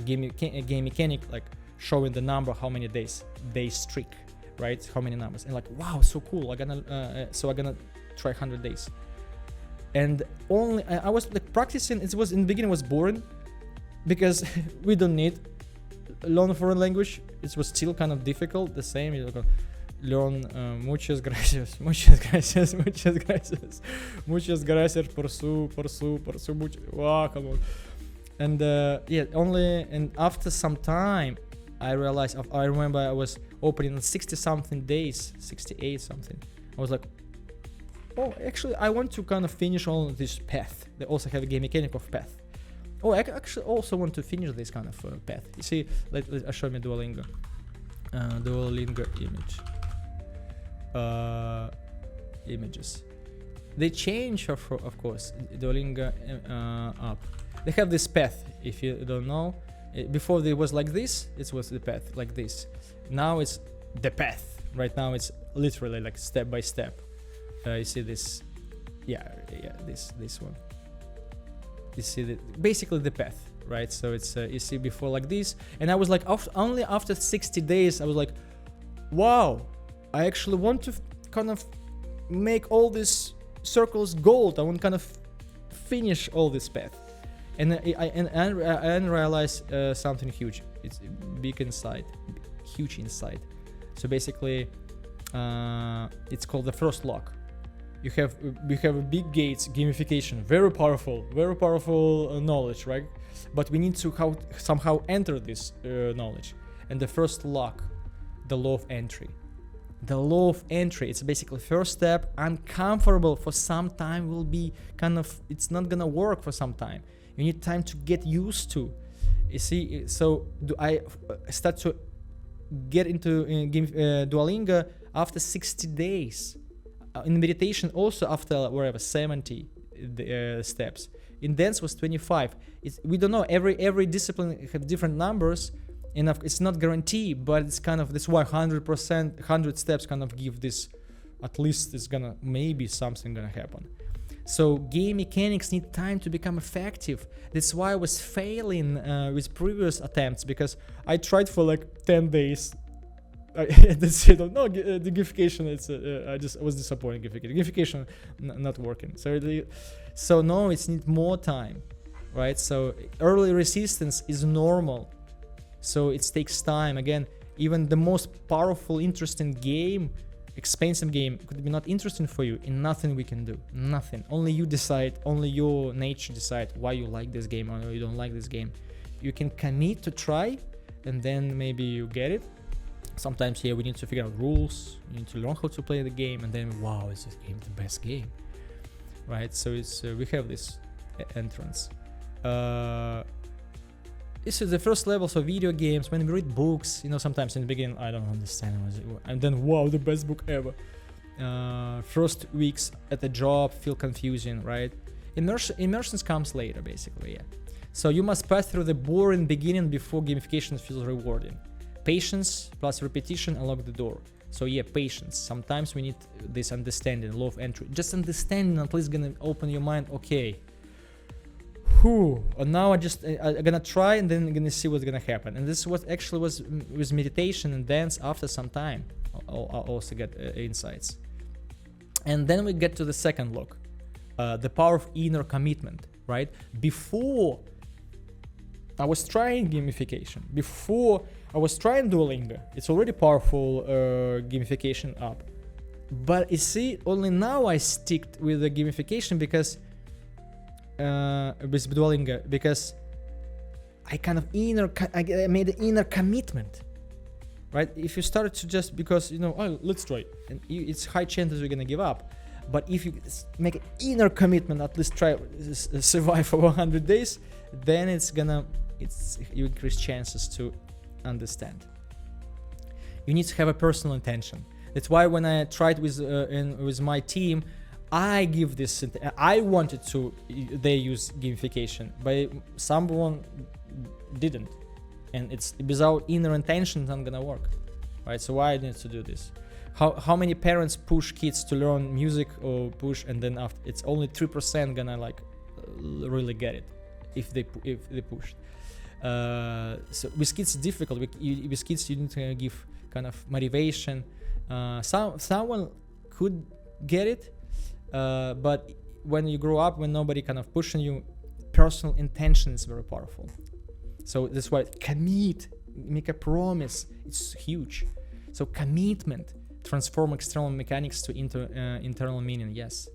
game mechanic, like showing the number, how many days streak, right? How many numbers, and like, wow, so cool. I'm gonna try 100 days. And only I was like practicing. It was in the beginning was boring because we don't need learn a foreign language. It was still kind of difficult. The same, you know, learn muchas gracias por su mucho. Wow, come on. And yeah, only and after some time, I realized. I remember I was opening 60 something days, 68 something. I was like, oh, actually, I want to kind of finish all this path. They also have a game mechanic of path. Oh, I actually also want to finish this kind of path. You see, let show me Duolingo. Duolingo image. Images. They change, of course. Duolingo app. They have this path. If you don't know, before it was like this. It was the path like this. Now it's the path. Right now it's literally like step by step. You see this, this one. You see basically the path, right? So it's you see before like this, and I was like, only after 60 days, I was like, wow, I actually want to kind of make all these circles gold. I want to kind of finish all this path, and I realized something huge. It's big inside, huge inside. So basically, it's called the first lock. We have a big gates, gamification, very powerful knowledge, right? But we need to somehow enter this knowledge. And the first lock, the law of entry. The law of entry, it's basically first step, uncomfortable for some time, will be kind of, it's not gonna work for some time. You need time to get used to. You see, so I start to get into Duolingo after 60 days. In meditation also after 70 steps. In dance was 25. We don't know, every discipline have different numbers, and it's not guaranteed, but it's kind of this why 100 steps kind of give this, at least it's gonna, maybe something gonna happen. So game mechanics need time to become effective. That's why I was failing with previous attempts, because I tried for like 10 days That's it. No, the gamification. I was disappointed. Gamification not working. So no, it's need more time, right? So early resistance is normal. So it takes time. Again, even the most powerful, interesting game, expensive game, could be not interesting for you, and nothing we can do. Nothing. Only you decide. Only your nature decide why you like this game or you don't like this game. You can commit to try, and then maybe you get it. Sometimes here we need to figure out rules. You need to learn how to play the game, and then wow, is this game the best game, right? So it's we have this entrance. This is the first levels of video games. When we read books, sometimes in the beginning I don't understand, and then wow, the best book ever. First weeks at the job feel confusing, right? Immersion comes later, basically, yeah. So you must pass through the boring beginning before gamification feels rewarding. Patience plus repetition unlock the door. So yeah, patience. Sometimes we need this understanding, law of entry. Just understanding at least gonna open your mind. Okay. And now I'm gonna try, and then I'm gonna see what's gonna happen. And this is what actually was with meditation and dance. After some time, I'll also get insights. And then we get to the second look, the power of inner commitment. Right before I was trying gamification, before I was trying Duolingo, it's already powerful gamification app. But you see, only now I sticked with the gamification because with Duolingo, because I kind of I made an inner commitment, right? If you start to just because oh, let's try, and it's high chances you're gonna give up. But if you make an inner commitment, at least try survive for 100 days, then you increase chances to understand. You need to have a personal intention. That's why when I tried with my team, I give this. I wanted they use gamification, but someone didn't, and it's without inner intention, it's not gonna work, right? So why I need to do this? How many parents push kids to learn music or push, and then after it's only 3% gonna really get it if they pushed. So with kids it's difficult. With kids you need to give kind of motivation. Someone could get it, but when you grow up, when nobody kind of pushing you, personal intention is very powerful. So that's why commit, make a promise. It's huge. So commitment. Transform external mechanics to internal meaning. Yes.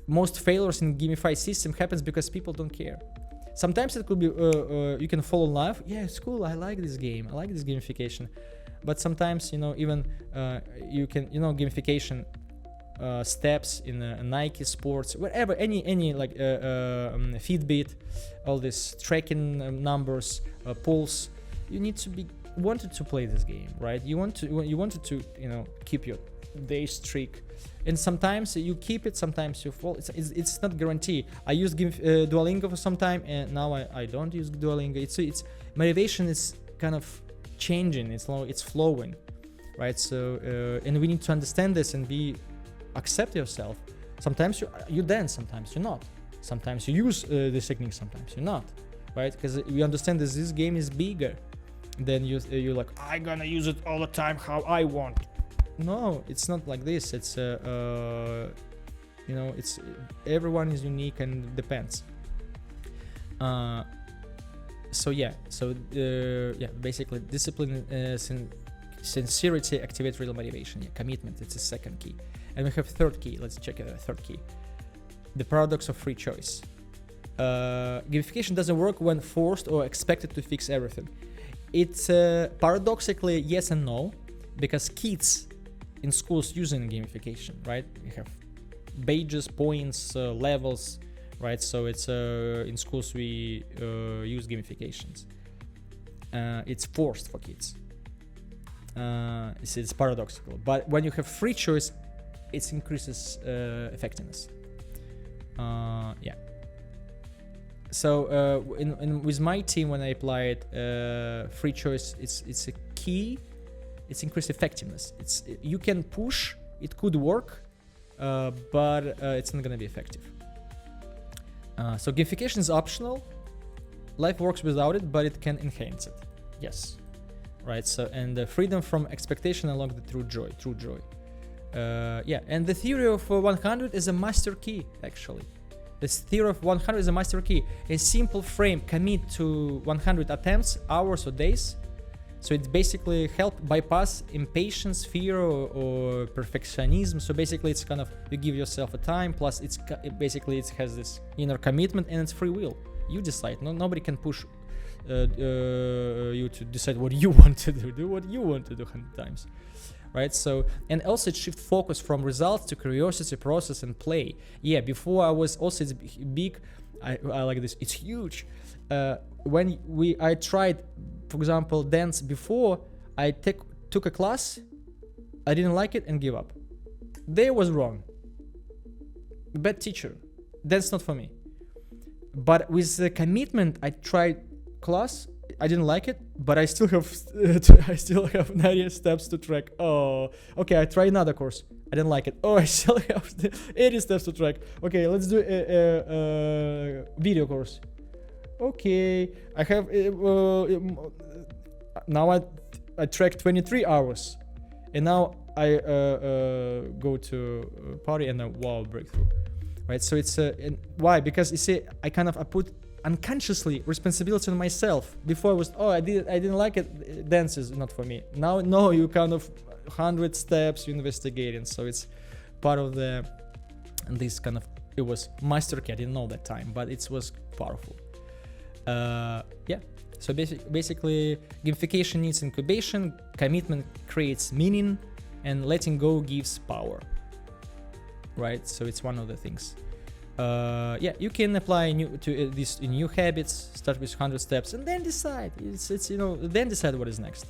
Most failures in gamified system happens because people don't care. Sometimes it could be you can fall in love. Yeah, it's cool. I like this game. I like this gamification. But sometimes even you can gamification steps in Nike sports, whatever, any Fitbit, all this tracking numbers, pulse. You need to be wanted to play this game, right? You wanted to keep your day streak, and sometimes you keep it, sometimes you fall. It's not guarantee. I used Duolingo for some time, and now I don't use Duolingo. It's motivation is kind of changing. It's flowing, right? So and we need to understand this and accept yourself. Sometimes you dance, sometimes you're not. Sometimes you use this technique, sometimes you're not, right? Because we understand that this game is bigger. Then you're like, I'm gonna use it all the time how I want. No, it's not like this. It's it's everyone is unique and depends. Basically discipline, sincerity activate real motivation. Yeah, commitment. It's a second key, and we have third key. Let's check the third key. The paradox of free choice. Gamification doesn't work when forced or expected to fix everything. It's paradoxically yes and no, because kids in schools using gamification, right? You have badges, points, levels, right? So it's in schools we use gamifications. It's forced for kids. It's paradoxical, but when you have free choice, it increases effectiveness. So with my team, when I applied free choice, it's a key. It's increased effectiveness. You can push. It could work, but it's not gonna be effective. So gamification is optional. Life works without it, but it can enhance it. Yes. right? So, and freedom from expectation along the true joy. And the theory of 100 is a master key, actually. This theory of 100 is a master key. A simple frame, commit to 100 attempts, hours or days. So it basically help bypass impatience, fear, or perfectionism. So basically it's kind of, you give yourself a time, plus it has this inner commitment, and it's free will. You decide. Nobody can push you to decide what you want to do. Do what you want to do 100 times. Right? So, and also it shift focus from results to curiosity, process, and play. Yeah, before I was also, it's big. I like this. It's huge. When I tried, for example, dance before, I took a class, I didn't like it and give up. They was wrong. Bad teacher. That's not for me. But with the commitment, I tried class. I didn't like it, but I still have 90 steps to track. Oh, okay. I try another course. I didn't like it. Oh, I still have 80 steps to track. Okay, let's do a video course. Okay, I have now I track 23 hours, and now I go to party and wow, breakthrough, right? So it's and why? Because you see, I put unconsciously responsibility on myself. Before I was, I didn't like it. Dance is not for me. Now, no, you 100 steps you investigating. So it's part of this kind of, it was master key. I didn't know that time, but it was powerful. So basically gamification needs incubation, commitment creates meaning, and letting go gives power, right? So it's one of the things. You can apply this in new habits, start with 100 steps, and then decide. Then decide what is next.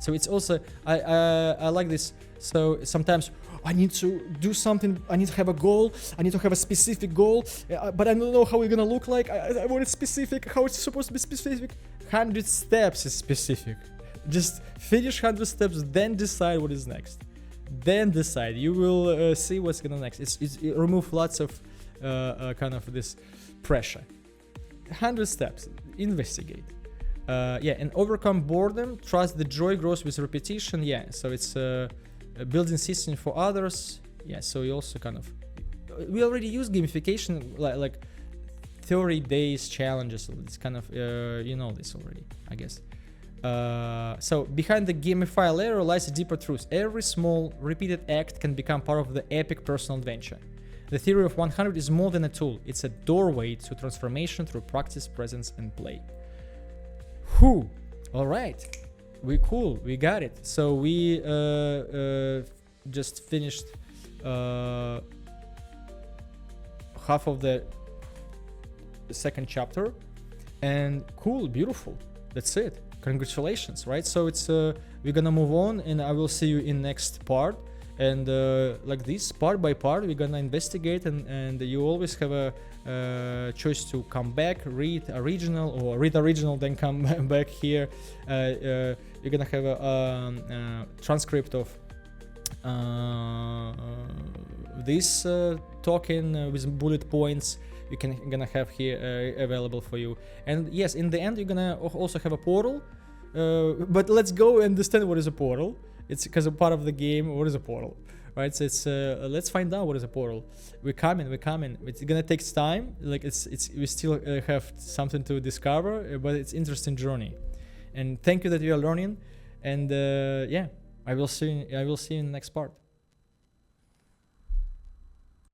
So it's also, I like this. So sometimes I need to do something. I need to have a goal. I need to have a specific goal, but I don't know how it's gonna look like. I want it specific. How it's supposed to be specific. 100 steps is specific. Just finish 100 steps, then decide what is next. Then decide. You will see what's gonna next. It remove lots of this pressure. 100 steps. Investigate. And overcome boredom. Trust the joy grows with repetition. So it's building system for others. So you also we already use gamification like 30 days challenges. It's this already, I guess. So behind the gamify layer lies a deeper truth. Every small repeated act can become part of the epic personal adventure. The theory of 100 is more than a tool. It's a doorway to transformation through practice, presence, and play. All right, we got it. So we just finished half of the second chapter, and beautiful. That's it. Congratulations, right? So it's we're gonna move on, and I will see you in next part. And like this, part by part, we're gonna investigate, and you always have a choice to come back, read original, then come back here. You're gonna have a transcript of this talking with bullet points. Gonna have here available for you. And yes, in the end, you're gonna also have a portal. But let's go and understand what is a portal. It's because a part of the game. What is a portal, right? So it's let's find out what is a portal. We're coming. It's gonna take time. Like we still have something to discover, but it's interesting journey. And thank you that you are learning. And I will see you in the next part.